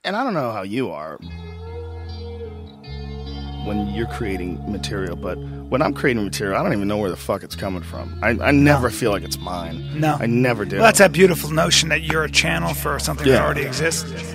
and I don't know how you are when you're creating material, but when I'm creating material, I don't even know where the fuck it's coming from. I never feel like it's mine. No. I never do. Well, that's that beautiful notion that you're a channel for something that already exists.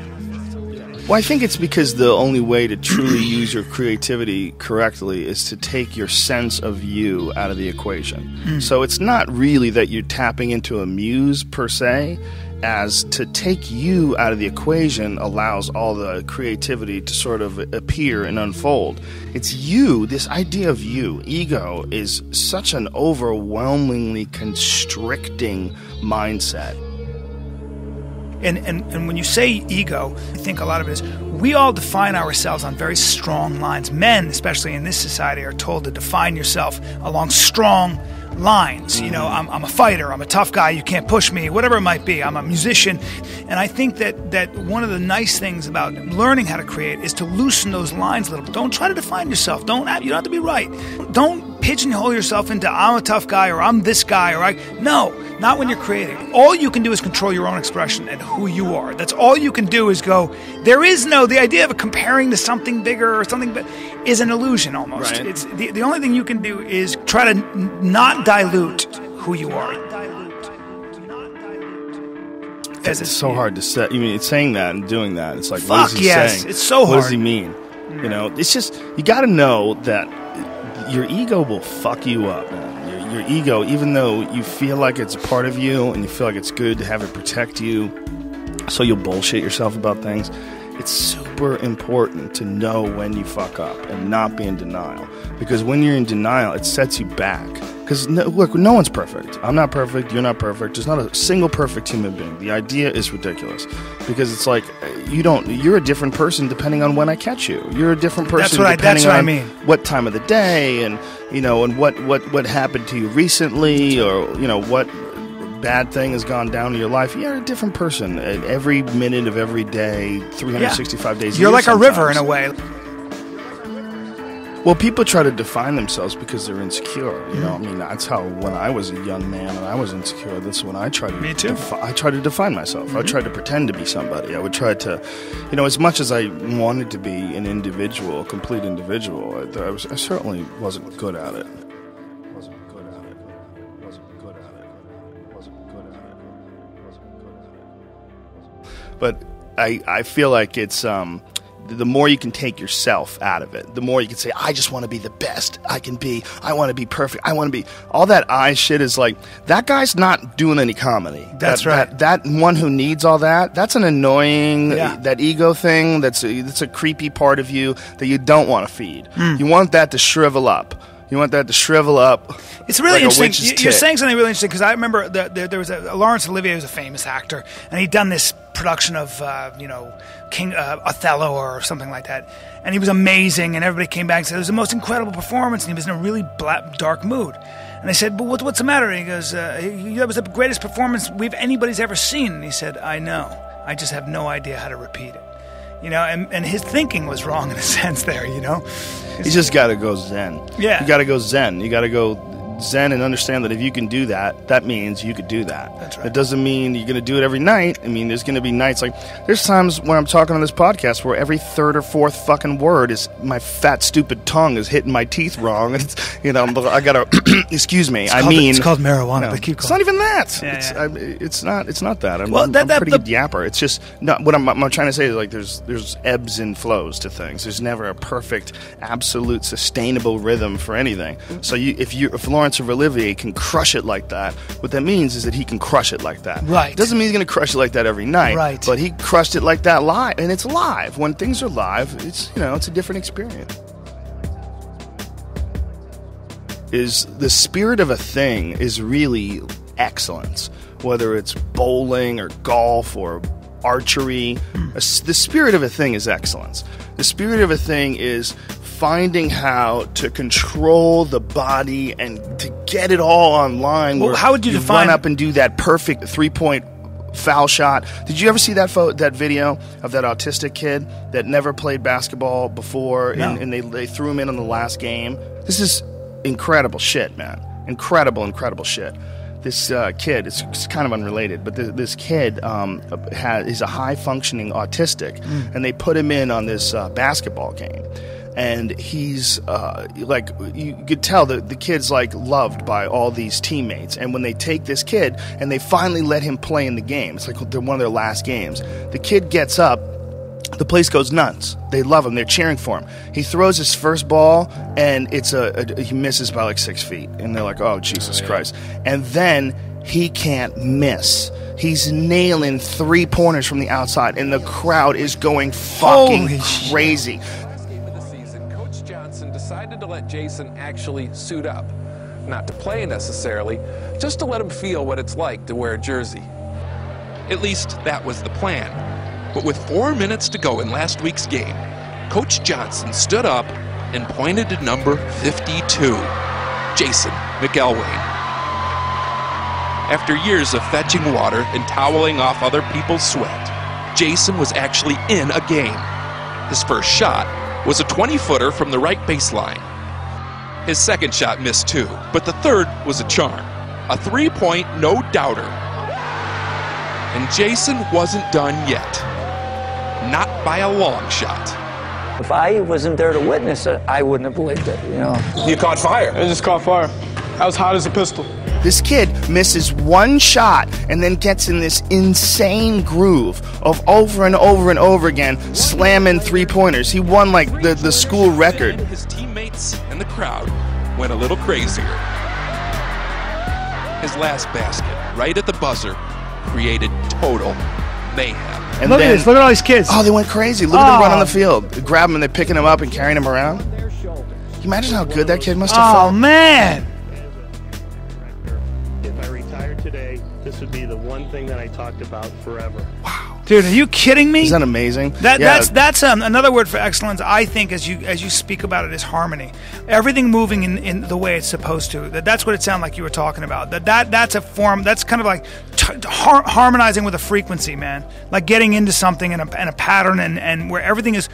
Well, I think it's because the only way to truly use your creativity correctly is to take your sense of you out of the equation. So it's not really that you're tapping into a muse per se, as to take you out of the equation allows all the creativity to sort of appear and unfold. It's you, this idea of you. Ego is such an overwhelmingly constricting mindset. And when you say ego, I think a lot of it is we all define ourselves on very strong lines. Men, especially in this society, are told to define yourself along strong lines. You know, I'm a fighter, I'm a tough guy, you can't push me, whatever it might be. I'm a musician. And I think that one of the nice things about learning how to create is to loosen those lines a little bit. Don't try to define yourself. You don't have to be right. Don't pigeonhole yourself into I'm a tough guy or I'm this guy no, not when you're creating. All you can do is control your own expression and who you are. That's all you can do is go. The idea of comparing to something bigger or something is an illusion almost. Right. It's the only thing you can do is try to not dilute who you are. It's so hard to say. I mean, it's saying that and doing that. It's like, Fuck what is he yes, saying? it's so hard. What does he mean? You know, it's just, you got to know that your ego will fuck you up, man. Your ego, even though you feel like it's a part of you and you feel like it's good to have it protect you, so you'll bullshit yourself about things. It's super important to know when you fuck up and not be in denial. Because when you're in denial, it sets you back. Because, look, no one's perfect. I'm not perfect. You're not perfect. There's not a single perfect human being. The idea is ridiculous. Because it's like, you're a different person depending on when I catch you. You're a different person depending on what time of the day and, you know, and what happened to you recently, or, you know, what bad thing has gone down in your life. You're a different person every minute of every day, 365 days a year. You're like sometimes. a river in a way. Well, people try to define themselves because they're insecure. You know, I mean, that's how when I was a young man and I was insecure, that's when I tried to. Me too. I tried to define myself. I tried to pretend to be somebody. I would try to, you know, as much as I wanted to be an individual, a complete individual, I certainly wasn't good at it. But I feel like it's the more you can take yourself out of it, the more you can say, I just want to be the best I can be. I want to be perfect. I want to be. All that I shit is like, that guy's not doing any comedy. That's right. That one who needs all that, that's an annoying, that ego thing, that's a creepy part of you that you don't want to feed. You want that to shrivel up. You want that to shrivel up. It's really like interesting. You're saying something really interesting, because I remember there was Laurence Olivier was a famous actor, and he'd done this production of King Othello or something like that, and he was amazing, and everybody came back and said it was the most incredible performance, and he was in a really dark mood. And they said, "But what's the matter?" And he goes, "That was the greatest performance anybody's ever seen." And he said, "I know. I just have no idea how to repeat it." You know, and his thinking was wrong in a sense there, you know? You just got to go zen. Yeah. You got to go zen. You got to go zen and understand that if you can do that, that means you could do that. That's right. It doesn't mean you're going to do it every night. I mean, there's going to be nights like, there's times when I'm talking on this podcast where every third or fourth fucking word is my fat, stupid tongue is hitting my teeth wrong. And it's, you know, I got to, excuse me. It's called marijuana. But keep it's not even that. Yeah, it's not that. I'm a pretty good yapper. It's just, what I'm trying to say is like, there's ebbs and flows to things. There's never a perfect, absolute, sustainable rhythm for anything. So if Laurence Olivier can crush it like that, what that means is that he can crush it like that. Right. Doesn't mean he's going to crush it like that every night. Right. But he crushed it like that live, and it's live. When things are live, it's a different experience. Is the spirit of a thing is really excellence, whether it's bowling or golf or archery. The spirit of a thing is excellence. The spirit of a thing is finding how to control the body and to get it all online. Well, how would you define? Run up and do that perfect 3-point foul shot. Did you ever see that video of that autistic kid that never played basketball before, No. and they threw him in on the last game? This is incredible shit, man. Incredible shit. this kid, it's kind of unrelated, but this kid is a high-functioning autistic, and they put him in on this basketball game. And he's like, you could tell that the kid's like loved by all these teammates. And when they take this kid and they finally let him play in the game, it's like one of their last games. The kid gets up, the place goes nuts. They love him. They're cheering for him. He throws his first ball, and he misses by like 6 feet. And they're like, oh, Jesus Christ. And then he can't miss. He's nailing 3-pointers from the outside, and the crowd is going fucking crazy. Decided to let Jason actually suit up. Not to play necessarily, just to let him feel what it's like to wear a jersey. At least that was the plan. But with 4 minutes to go in last week's game, Coach Johnson stood up and pointed to number 52, Jason McElwain. After years of fetching water and toweling off other people's sweat, Jason was actually in a game. His first shot was a 20-footer from the right baseline. His second shot missed too, but the third was a charm. A 3-point no-doubter. And Jason wasn't done yet. Not by a long shot. If I wasn't there to witness it, I wouldn't have believed it, you know. You caught fire. I just caught fire. I was hot as a pistol. This kid misses one shot and then gets in this insane groove of over and over and over again slamming 3-pointers. He won like the school record. His teammates and the crowd went a little crazier. His last basket, right at the buzzer, created total mayhem. And look at this. Look at all these kids. Oh, they went crazy. Look at them run on the field. They grab them and they're picking them up and carrying them around. Can you imagine how good that kid must have felt? Oh, man. Today, this would be the one thing that I talked about forever. Wow, dude, are you kidding me? Isn't that amazing? That's another word for excellence. I think as you speak about it is harmony. Everything moving in the way it's supposed to. That's what it sounded like you were talking about. That's a form. That's kind of like harmonizing with a frequency, man. Like getting into something and a pattern and where everything is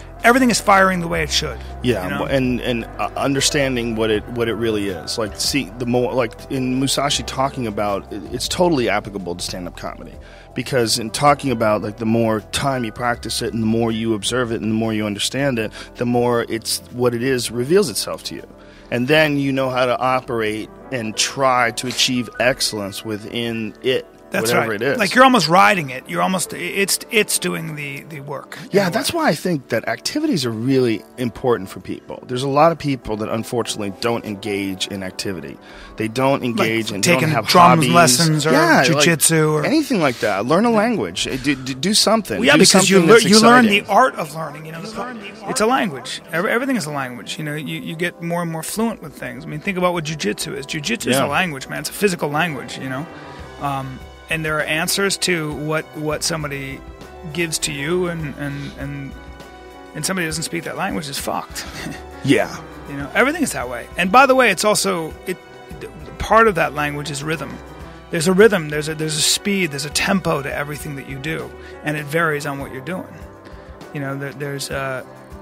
firing the way it should. Yeah, you know? and understanding what it really is. Like, see, the more, like in Musashi talking about, it's totally applicable to stand-up comedy, because in talking about like the more time you practice it and the more you observe it and the more you understand it, the more it's what it is reveals itself to you, and then you know how to operate and try to achieve excellence within it. That's whatever right. it is. Like you're almost riding it. You're almost it's doing the work. Yeah, that's why I think that activities are really important for people. There's a lot of people that unfortunately don't engage in activity. They don't engage in taking don't have drum hobbies. lessons or jiu-jitsu or anything like that. Learn a language. Do something. Well, yeah, do because you something learn the art of learning. You know, it's a language. Everything is a language. You know, you get more and more fluent with things. I mean, think about what jiu-jitsu is. Jiu-jitsu is a language, man. It's a physical language. You know. And there are answers to what somebody gives to you, and somebody doesn't speak that language is fucked. Yeah, you know, everything is that way. And by the way, it's also part of that language is rhythm. There's a rhythm. There's a speed. There's a tempo to everything that you do, and it varies on what you're doing. You know, there's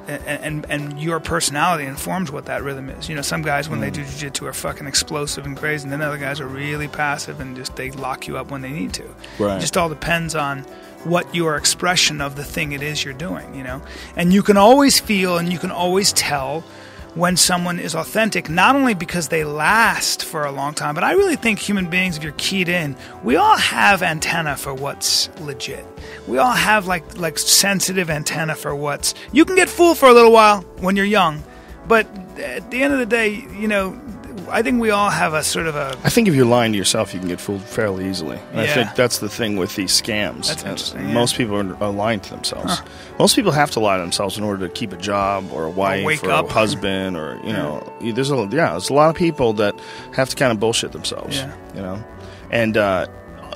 and your personality informs what that rhythm is. You know, some guys when they do jiu-jitsu are fucking explosive and crazy, and then other guys are really passive and just they lock you up when they need to. Right. It just all depends on what your expression of the thing it is you're doing, you know. And you can always feel and you can always tell when someone is authentic, not only because they last for a long time, but I really think human beings, if you're keyed in, we all have antenna for what's legit. We all have like sensitive antenna for what's... You can get fooled for a little while when you're young, but at the end of the day, you know, I think we all have a sort of a... I think if you're lying to yourself, you can get fooled fairly easily. And Yeah. I think that's the thing with these scams. That's interesting, yeah. Most people are lying to themselves. Most people have to lie to themselves in order to keep a job or a wife wake or up. a husband or, you know, there's a lot of people that have to kind of bullshit themselves, you know. And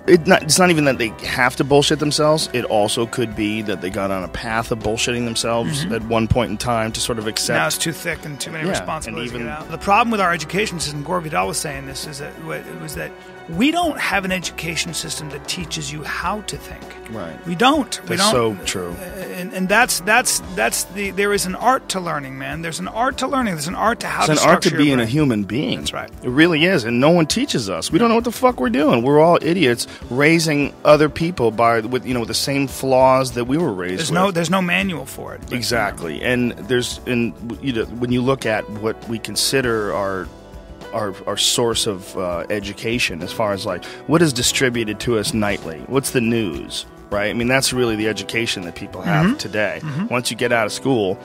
it's not even that they have to bullshit themselves. It also could be that they got on a path of bullshitting themselves at one point in time to sort of accept. Now it's too thick and too many responsibilities and even, to get out. The problem with our education system, Gore Vidal was saying this, is that it was that we don't have an education system that teaches you how to think. Right. We don't. That's so true. And that's there is an art to learning, man. There's an art to learning. There's an art to how to structure It's an art to being your a brain. human being. That's right. It really is, and no one teaches us. We don't know what the fuck we're doing. We're all idiots raising other people with the same flaws that we were raised with. There's no manual for it. Exactly. And when you look at what we consider our source of education, as far as like what is distributed to us nightly, what's the news, right? I mean, that's really the education that people have today. Once you get out of school,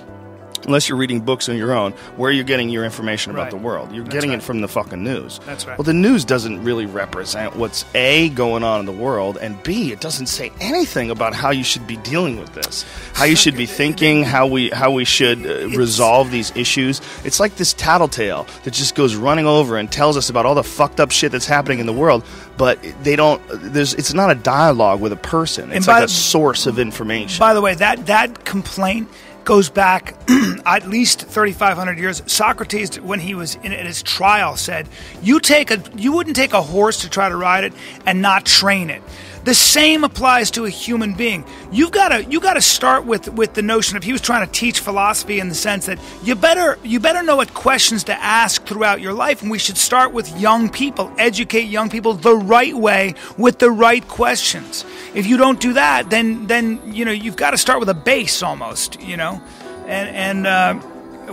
unless you're reading books on your own, where are you getting your information about Right. the world? You're That's getting right. it from the fucking news. That's right. Well, the news doesn't really represent what's A, going on in the world, and B, it doesn't say anything about how you should be dealing with this, how you should be thinking, how we should resolve these issues. It's like this tattletale that just goes running over and tells us about all the fucked up shit that's happening in the world, but it's not a dialogue with a person. It's like a source of information. By the way, that complaint goes back at least 3,500 years. Socrates, when he was at his trial, said, you wouldn't take a horse to try to ride it and not train it. The same applies to a human being. You gotta start with the notion of, he was trying to teach philosophy in the sense that you better know what questions to ask throughout your life, and we should start with young people, educate young people the right way with the right questions. If you don't do that, then you've got to start with a base almost, and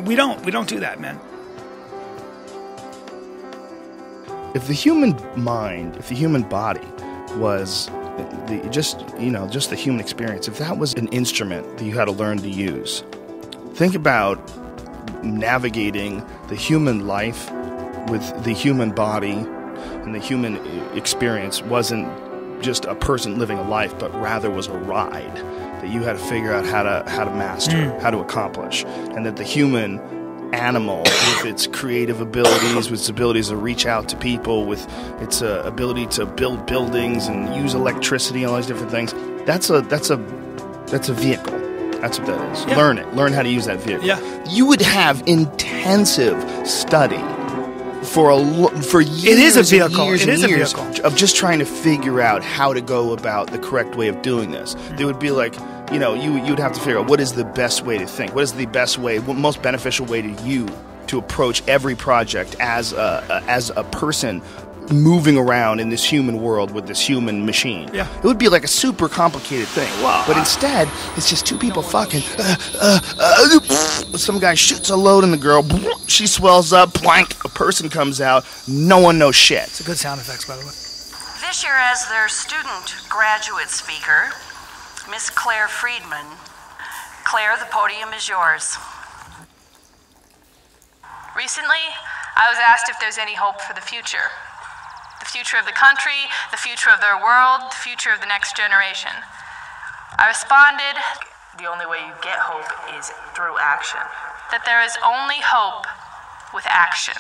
we don't do that, man. If the human mind, if the human body was just the human experience, if that was an instrument that you had to learn to use, think about navigating the human life with the human body, and the human experience wasn't just a person living a life, but rather was a ride that you had to figure out how to master, how to accomplish, and that the human animal, with its creative abilities, with its abilities to reach out to people, with its ability to build buildings and use electricity and all these different things, that's a vehicle. That's what that is. Yeah. Learn how to use that vehicle. Yeah. You would have intensive study for years. It is a and vehicle. years It and is a years vehicle. of just trying to figure out how to go about the correct way of doing this. There would be like, you'd have to figure out what is the best way to think, what is the best way, what most beneficial way to you to approach every project as a person moving around in this human world with this human machine. Yeah. It would be like a super complicated thing. But instead, it's just two people fucking. Some guy shoots a load in the girl. She swells up. Plank. A person comes out. No one knows shit. It's a good sound effects, by the way. This year, as their student graduate speaker, Miss Claire Friedman. Claire, the podium is yours. Recently, I was asked if there's any hope for the future. The future of the country, the future of their world, the future of the next generation. I responded, the only way you get hope is through action. that there is only hope with action.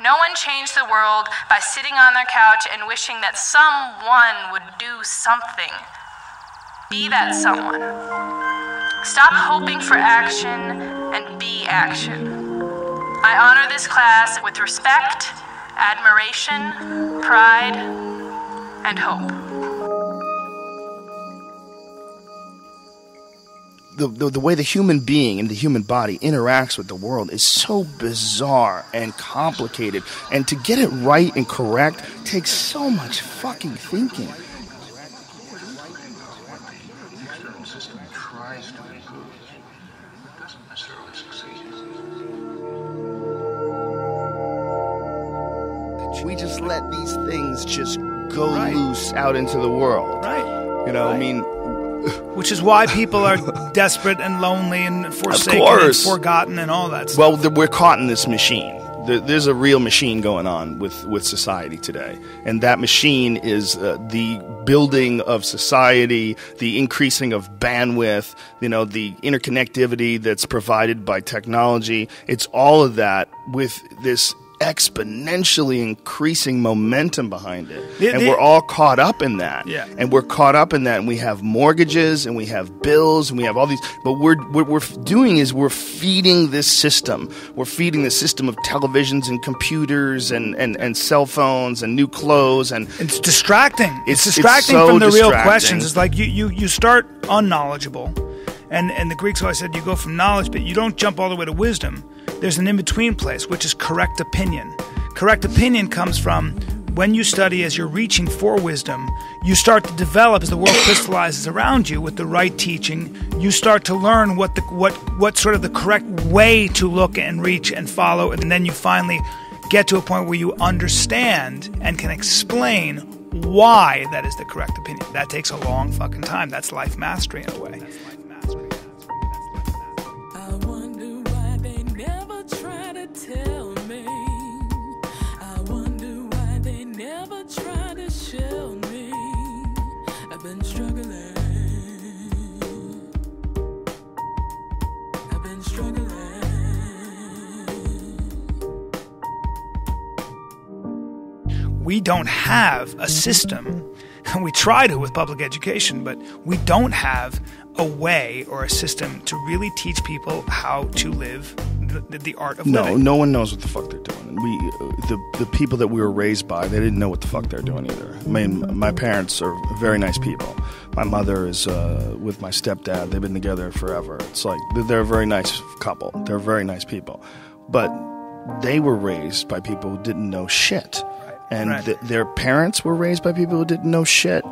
No one changed the world by sitting on their couch and wishing that someone would do something. Be that someone. Stop hoping for action and be action. I honor this class with respect, admiration, pride, and hope. The way the human being and the human body interacts with the world is so bizarre and complicated, and to get it right and correct takes so much fucking thinking. We just let these things just go loose out into the world. Right. I mean... Which is why people are desperate and lonely and forsaken and forgotten and all that stuff. Well, we're caught in this machine. There's a real machine going on with society today. And that machine is the building of society, the increasing of bandwidth, the interconnectivity that's provided by technology. It's all of that with this exponentially increasing momentum behind it. And we're all caught up in that. Yeah. And we're caught up in that, and we have mortgages, and we have bills, and we have all these. But what we're doing is we're feeding this system. We're feeding the system of televisions and computers and cell phones and new clothes. And it's distracting. It's distracting so from the real distracting. questions. It's like you start unknowledgeable. And the Greeks always said you go from knowledge, but you don't jump all the way to wisdom. There's an in-between place, which is correct opinion. Correct opinion comes from when you study as you're reaching for wisdom, you start to develop as the world crystallizes around you with the right teaching. You start to learn what sort of the correct way to look and reach and follow, and then you finally get to a point where you understand and can explain why that is the correct opinion. That takes a long fucking time. That's life mastery in a way. We don't have a system, and we try to with public education, but we don't have a way or a system to really teach people how to live the art of living. No one knows what the fuck they're doing. The people that we were raised by, they didn't know what the fuck they're doing either. I mean, my parents are very nice people. My mother is with my stepdad. They've been together forever. It's like they're a very nice couple. They're very nice people. But they were raised by people who didn't know shit. And their parents were raised by people who didn't know shit.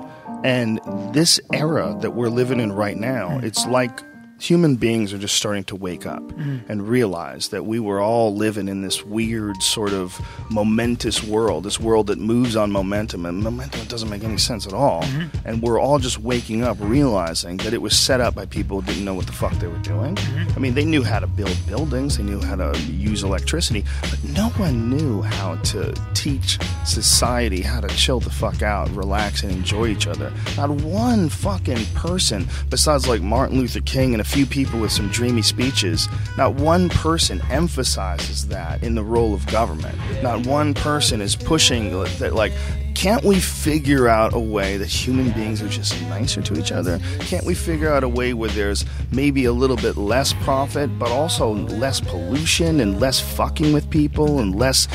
And this era that we're living in right now, it's like human beings are just starting to wake up and realize that we were all living in this weird sort of momentous world, this world that moves on momentum, and momentum doesn't make any sense at all. And we're all just waking up realizing that it was set up by people who didn't know what the fuck they were doing. I mean, they knew how to build buildings, they knew how to use electricity, but no one knew how to teach society how to chill the fuck out, relax, and enjoy each other. Not one fucking person, besides like Martin Luther King and a few people with some dreamy speeches, not one person emphasizes that in the role of government. Not one person is pushing that, like, can't we figure out a way that human beings are just nicer to each other? Can't we figure out a way where there's maybe a little bit less profit, but also less pollution and less fucking with people and less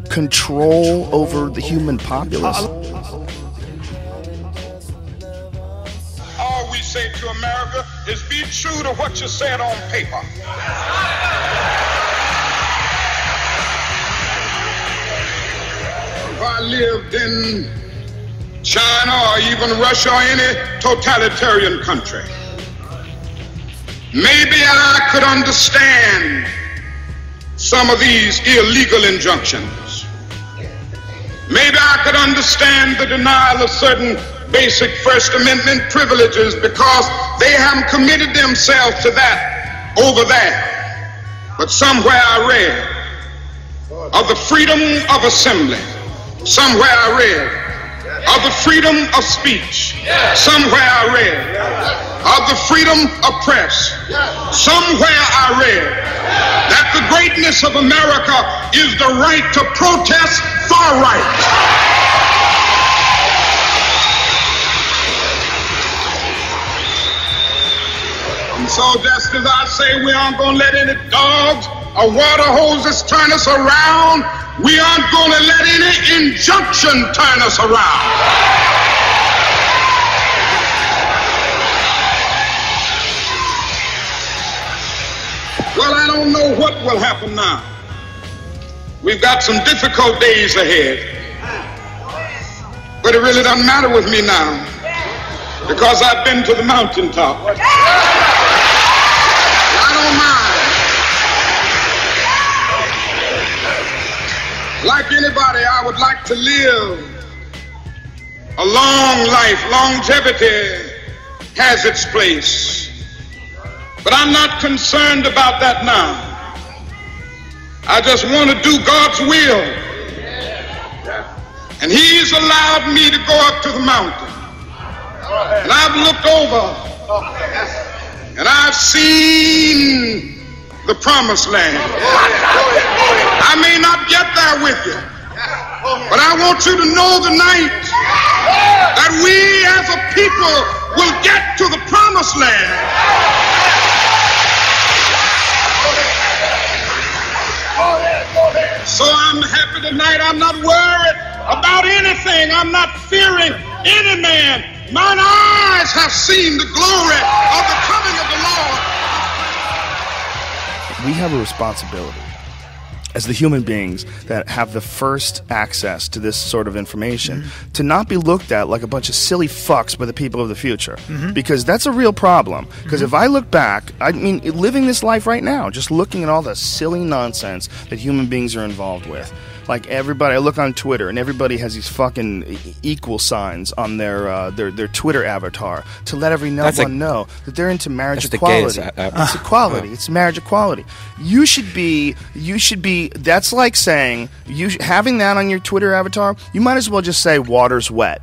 control over the human populace? All we say to America is be true to what you said on paper. If I lived in China or even Russia or any totalitarian country, maybe I could understand some of these illegal injunctions. Maybe I could understand the denial of certain basic First Amendment privileges because they haven't committed themselves to that over there. But somewhere I read of the freedom of assembly. Somewhere I read of the freedom of speech. Somewhere I read of the freedom of press. Somewhere I read that the greatness of America is the right to protest far right. So just as I say we aren't going to let any dogs or water hoses turn us around, we aren't going to let any injunction turn us around. Well, I don't know what will happen now. We've got some difficult days ahead. But it really doesn't matter with me now because I've been to the mountaintop. Like anybody, I would like to live a long life. Longevity has its place. But I'm not concerned about that now. I just want to do God's will. And He's allowed me to go up to the mountain. And I've looked over and I've seen the promised land. I may not get there with you, but I want you to know tonight that we as a people will get to the promised land. So I'm happy tonight. I'm not worried about anything. I'm not fearing any man. Mine eyes have seen the glory of the coming of the Lord. We have a responsibility as the human beings that have the first access to this sort of information to not be looked at like a bunch of silly fucks by the people of the future. Because that's a real problem. Because if I look back, I mean, living this life right now, just looking at all the silly nonsense that human beings are involved with. Like everybody, I look on Twitter and everybody has these fucking equal signs on their Twitter avatar to let everyone know that they're into marriage equality. It's equality. It's marriage equality. You should be. That's like saying having that on your Twitter avatar. You might as well just say water's wet.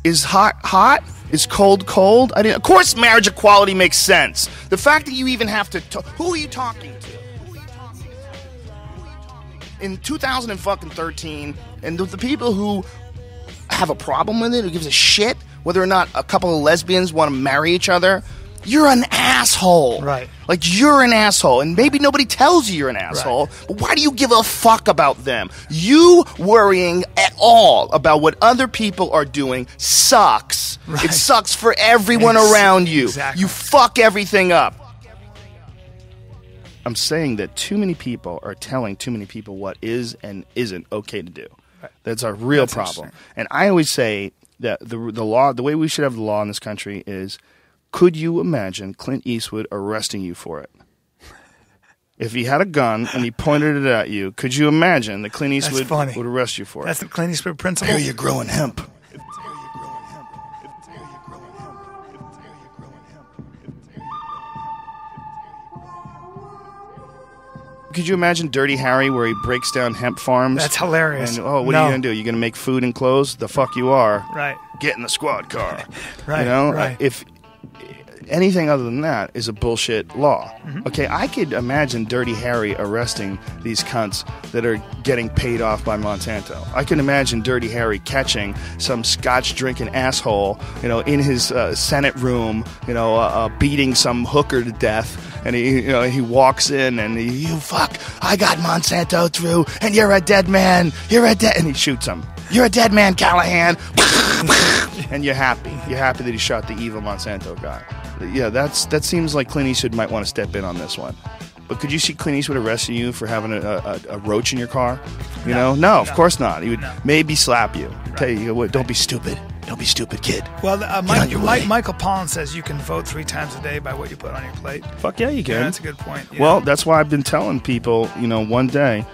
Is hot? Is cold? Of course, marriage equality makes sense. The fact that you even have to. Who are you talking to? In 2013, and the people who have a problem with it, who gives a shit whether or not a couple of lesbians want to marry each other, you're an asshole. Right. Like, you're an asshole, and maybe nobody tells you you're an asshole, but why do you give a fuck about them? You worrying at all about what other people are doing sucks. Right. It sucks for everyone around you. Exactly. You fuck everything up. I'm saying that too many people are telling too many people what is and isn't okay to do. Right. That's a real problem. And I always say that the law, the way we should have the law in this country is, could you imagine Clint Eastwood arresting you for it? If he had a gun and he pointed it at you, could you imagine that Clint Eastwood would arrest you for it? That's the Clint Eastwood principle. There you're growing hemp. Could you imagine Dirty Harry where he breaks down hemp farms? That's hilarious. And, what are you going to do? You going to make food and clothes? The fuck you are. Right. Get in the squad car. Right. You know? Right. If anything other than that is a bullshit law. Okay, I could imagine Dirty Harry arresting these cunts that are getting paid off by Monsanto. I can imagine Dirty Harry catching some scotch-drinking asshole, in his Senate room, beating some hooker to death. And he walks in and you fuck, I got Monsanto through, and you're a dead man. And he shoots him. You're a dead man, Callahan. And you're happy. You're happy that he shot the evil Monsanto guy. Yeah, that seems like Clint Eastwood might want to step in on this one. But could you see Clint Eastwood arresting you for having a roach in your car? No, of course not. He would maybe slap you. Right. Tell you what, don't be stupid. Don't be stupid, kid. Well, Michael Pollan says you can vote 3 times a day by what you put on your plate. Fuck yeah, you can. Yeah, that's a good point. Well, that's why I've been telling people, one day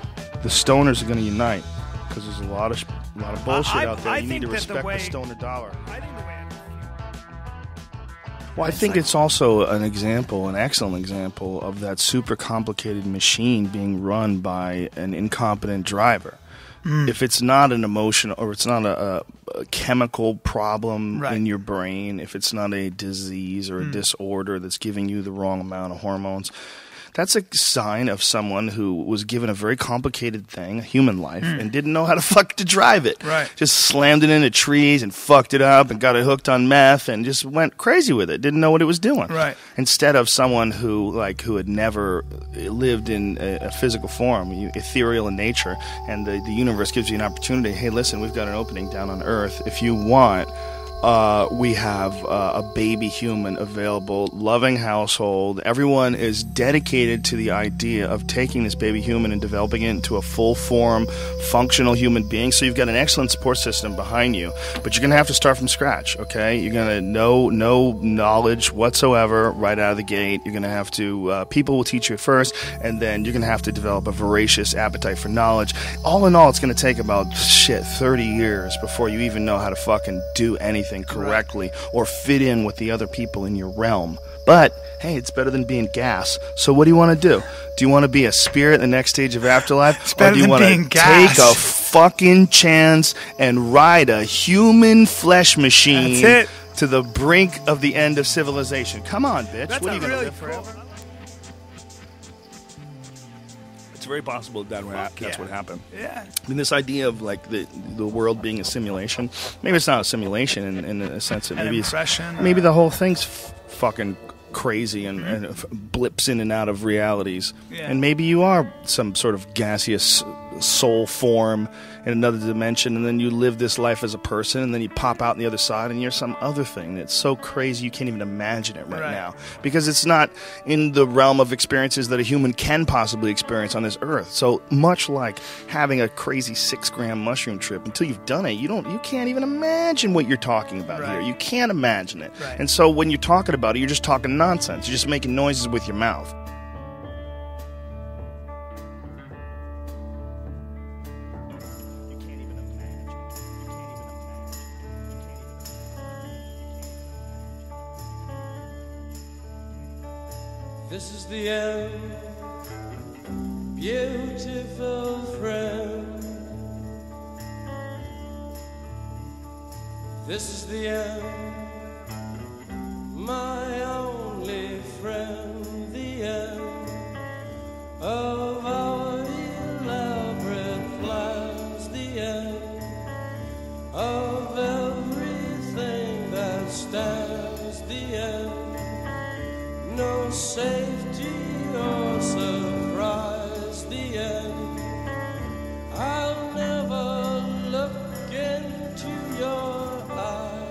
the stoners are going to unite because there's a lot of bullshit out there. You need to respect the stoner dollar. Well, I think it's also an excellent example of that super complicated machine being run by an incompetent driver. If it's not an emotional or it's not a chemical problem in your brain, if it's not a disease or a disorder that's giving you the wrong amount of hormones, that's a sign of someone who was given a very complicated thing, a human life, and didn't know how to drive it. Right. Just slammed it into trees and fucked it up and got it hooked on meth and just went crazy with it. Didn't know what it was doing. Right. Instead of someone who had never lived in a physical form, ethereal in nature, and the universe gives you an opportunity. Hey, listen, we've got an opening down on Earth. If you want, we have a baby human available, loving household. Everyone is dedicated to the idea of taking this baby human and developing it into a full-form, functional human being. So you've got an excellent support system behind you, but you're going to have to start from scratch, okay? You're going to know no knowledge whatsoever right out of the gate. You're going to have to, people will teach you first, and then you're going to have to develop a voracious appetite for knowledge. All in all, it's going to take about, 30 years before you even know how to fucking do anything correctly or fit in with the other people in your realm. But hey, it's better than being gas. So what do you want to do? Do you want to be a spirit in the next stage of afterlife, or do you want to take a fucking chance and ride a human flesh machine to the brink of the end of civilization? Come on, bitch. What are you going to live forever? very possible that's what happened. Yeah. I mean, this idea of like the world being a simulation. Maybe it's not a simulation in a sense that maybe the whole thing's fucking crazy and blips in and out of realities. Yeah. And maybe you are some sort of gaseous soul form in another dimension, and then you live this life as a person, and then you pop out on the other side and you're some other thing that's so crazy you can't even imagine it right now, because it's not in the realm of experiences that a human can possibly experience on this earth. So much like having a crazy 6-gram mushroom trip, until you've done it, you can't even imagine what you're talking about here. You can't imagine it. And so when you're talking about it, you're just talking nonsense. You're just making noises with your mouth. This is the end, beautiful friend. This is the end, my only friend. The end of our elaborate plans. The end of everything that stands. The end. No safety or surprise, the end. I'll never look into your eyes.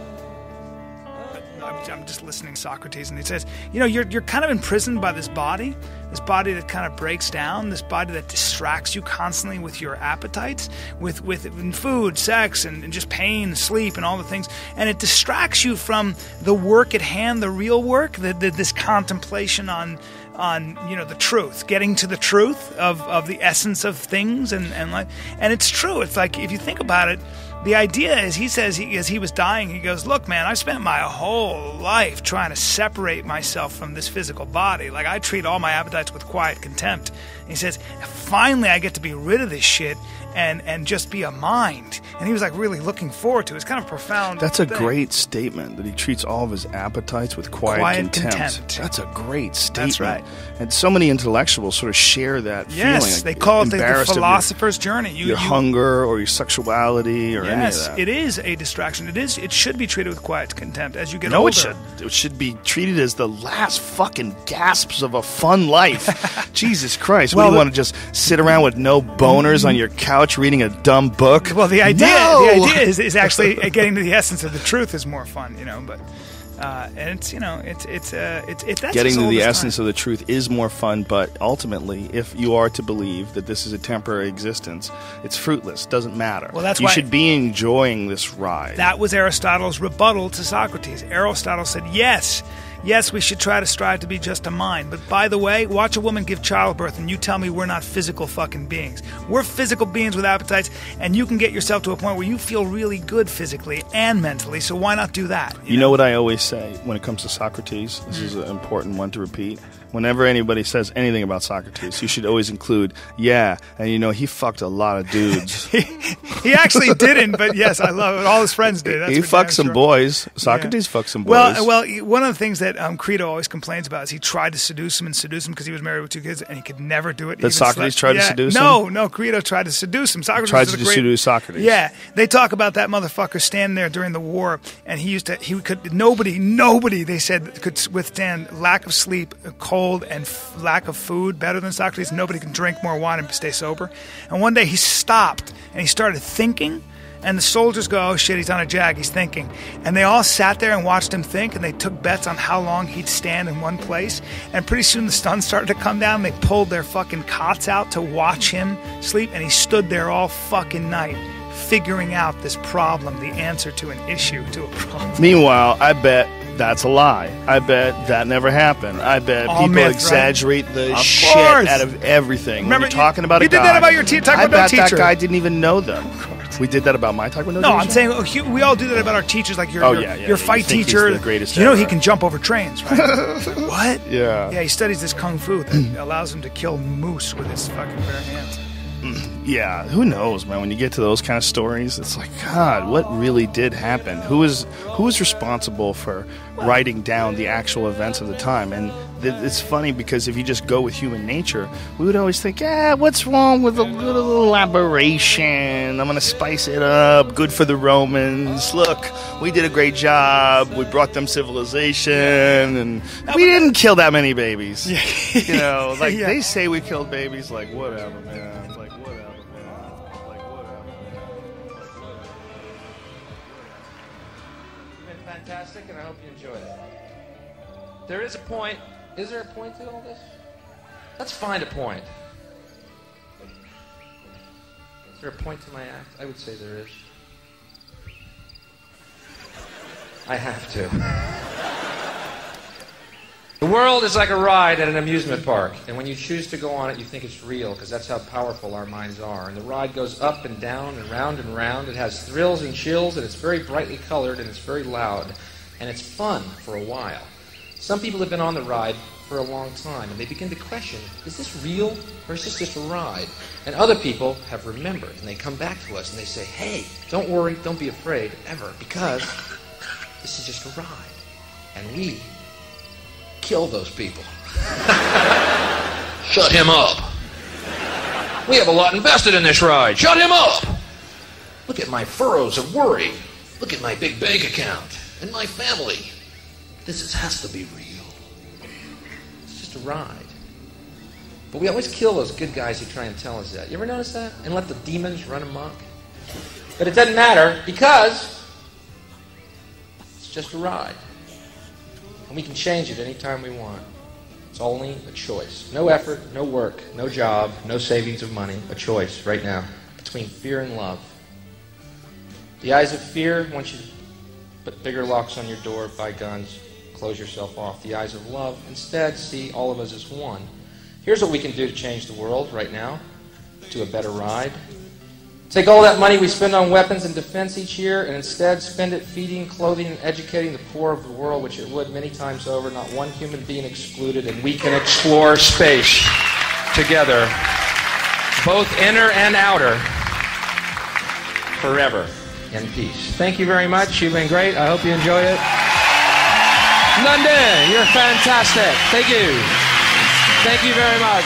I'm just listening to Socrates, and he says, you're kind of imprisoned by this body that kind of breaks down, this body that distracts you constantly with your appetites, with food, sex, and just pain, sleep, and all the things. And it distracts you from the work at hand, the real work, this contemplation on the truth, getting to the truth of the essence of things and life. And it's true. It's like, if you think about it, the idea is, he says, as he was dying, he goes, look, man, I've spent my whole life trying to separate myself from this physical body. Like, I treat all my appetites with quiet contempt. And he says, finally I get to be rid of this shit and just be a mind. And he was like really looking forward to it. It's kind of profound. That's a great statement, that he treats all of his appetites with quiet contempt. That's a great statement. That's right. And so many intellectuals sort of share that feeling. Yes, they call it the philosopher's journey. Your hunger or your sexuality or any of that. It is a distraction. It should be treated with quiet contempt as you get older. No, it should. It should be treated as the last fucking gasps of a fun life. Jesus Christ. What, do you want to just sit around with no boners on your couch reading a dumb book? Well, the idea is actually getting to the essence of the truth is more fun, but and it's that's getting to the essence of the truth is more fun, but ultimately, if you are to believe that this is a temporary existence, it's fruitless. Doesn't matter. Well, that's you why should be enjoying this ride. That was Aristotle's rebuttal to Socrates. Aristotle said, yes, we should try to strive to be just a mind. But by the way, watch a woman give childbirth and you tell me we're not physical fucking beings. We're physical beings with appetites, and you can get yourself to a point where you feel really good physically and mentally, so why not do that? You know what I always say when it comes to Socrates? This is an important one to repeat. Whenever anybody says anything about Socrates, you should always include, and he fucked a lot of dudes. He actually didn't, but yes, I love it. All his friends did. That's he fucked some boys. Socrates fucked some boys. Well, one of the things that Credo always complains about is he tried to seduce him because he was married with 2 kids, and he could never do it. Did Socrates try to seduce him? No, Credo tried to seduce him. Socrates tried to seduce Socrates. Yeah, they talk about that motherfucker standing there during the war, and nobody, they said, could withstand lack of sleep, cold, and lack of food better than Socrates. Nobody can drink more wine and stay sober. And one day he stopped and he started thinking, and the soldiers go, oh shit, he's on a jag, he's thinking. And they all sat there and watched him think, and they took bets on how long he'd stand in one place. And pretty soon the sun started to come down, they pulled their fucking cots out to watch him sleep, and he stood there all fucking night figuring out this problem, the answer to an issue, to a problem. Meanwhile, I bet that's a lie. I bet that never happened. I bet all people myth, exaggerate the of shit course. Out of everything. Remember, when you're talking about you a guy. did that about your teacher. I bet that guy didn't even know them. We did that about my Taekwondo teacher? No, I'm saying we all do that about our teachers. Like your fight teacher. He's the greatest ever. He can jump over trains, right? What? Yeah. Yeah, he studies this kung fu that allows him to kill moose with his fucking bare hands. Yeah, who knows, man? When you get to those kind of stories, it's like, God, what really did happen? Who was responsible for writing down the actual events of the time? And it's funny because if you just go with human nature, we would always think, what's wrong with a little elaboration? I'm going to spice it up. Good for the Romans. Look, we did a great job. We brought them civilization, and we didn't kill that many babies. You know, like they say we killed babies, like whatever, man. Fantastic, and I hope you enjoyed it. There is a point. Is there a point to all this? Let's find a point. Is there a point to my act? I would say there is. I have to. The world is like a ride at an amusement park, and when you choose to go on it, you think it's real, because that's how powerful our minds are. And the ride goes up and down and round and round. It has thrills and chills, and it's very brightly colored, and it's very loud, and it's fun for a while. Some people have been on the ride for a long time, and they begin to question, is this real, or is this just a ride? And other people have remembered, and they come back to us, and they say, hey, don't worry, don't be afraid, ever, because this is just a ride, and we kill those people. Shut him up. We have a lot invested in this ride. Shut him up. Look at my furrows of worry. Look at my big bank account and my family. This has to be real. It's just a ride. But we always kill those good guys who try and tell us that. You ever notice that? And let the demons run amok? But it doesn't matter because it's just a ride. And we can change it anytime we want. It's only a choice. No effort, no work, no job, no savings of money. A choice right now between fear and love. The eyes of fear want you to put bigger locks on your door, buy guns, close yourself off. The eyes of love instead see all of us as one. Here's what we can do to change the world right now to a better ride. Take all that money we spend on weapons and defense each year and instead spend it feeding, clothing, and educating the poor of the world, which it would many times over, not one human being excluded, and we can explore space together, both inner and outer, forever in peace. Thank you very much. You've been great. I hope you enjoyed it. London, you're fantastic. Thank you. Thank you very much.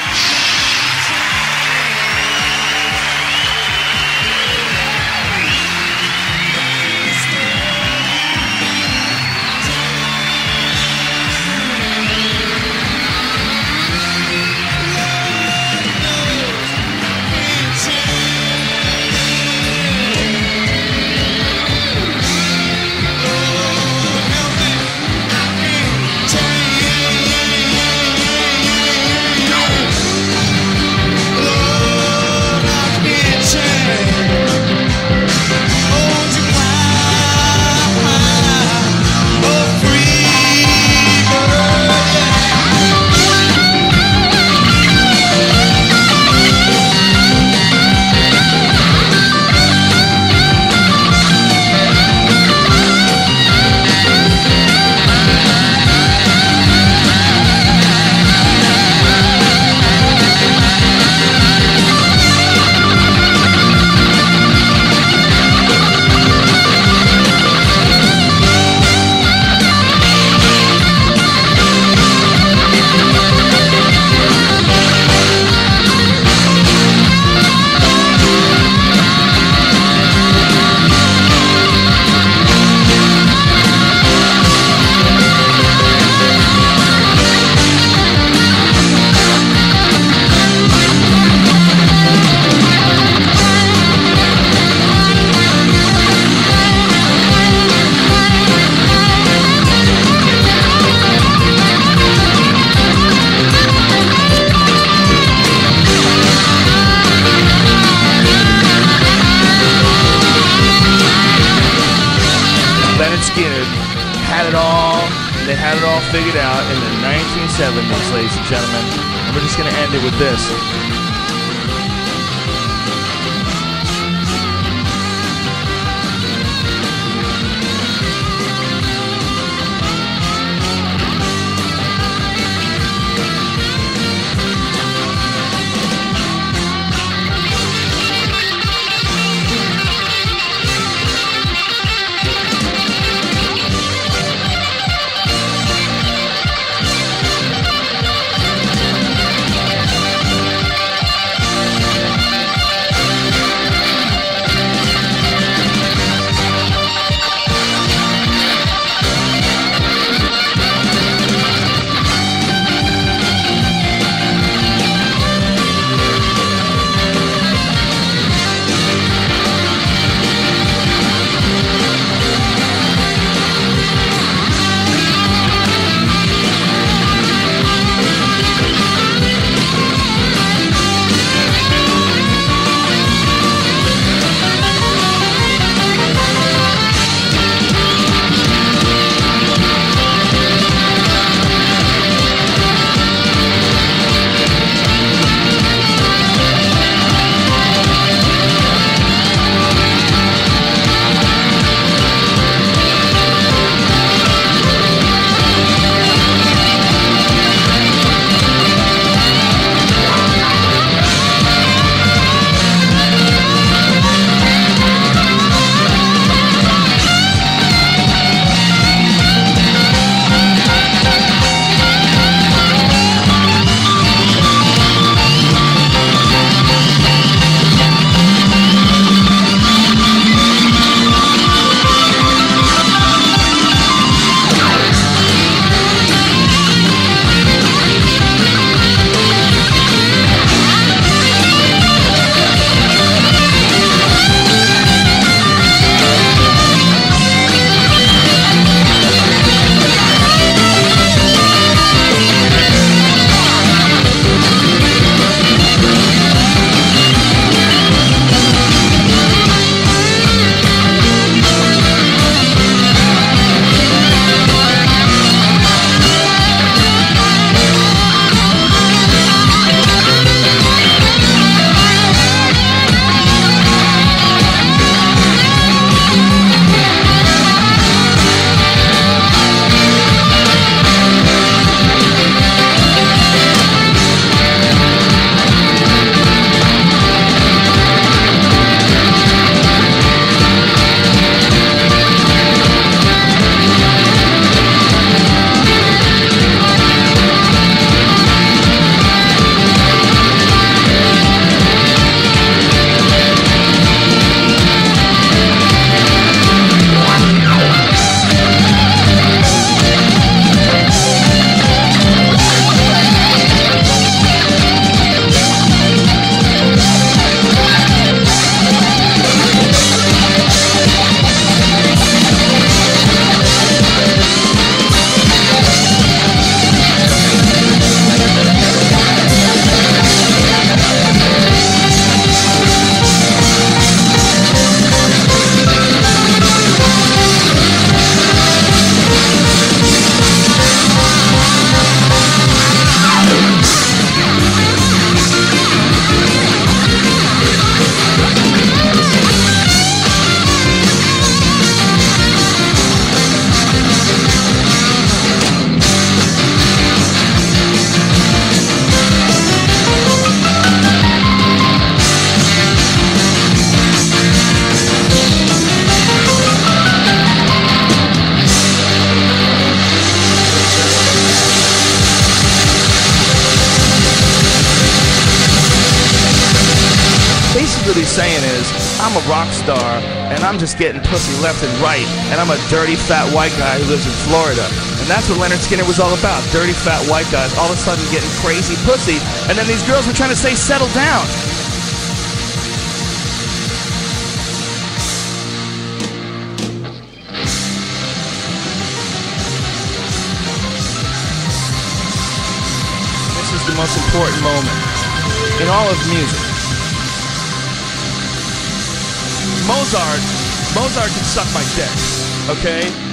Figured out in the 1970s, ladies and gentlemen, and we're just going to end it with this. saying is, I'm a rock star, and I'm just getting pussy left and right, and I'm a dirty, fat white guy who lives in Florida. And that's what Lynyrd Skynyrd was all about. Dirty, fat white guys all of a sudden getting crazy pussy, and then these girls were trying to say, settle down. This is the most important moment in all of music. Mozart can suck my dick, okay?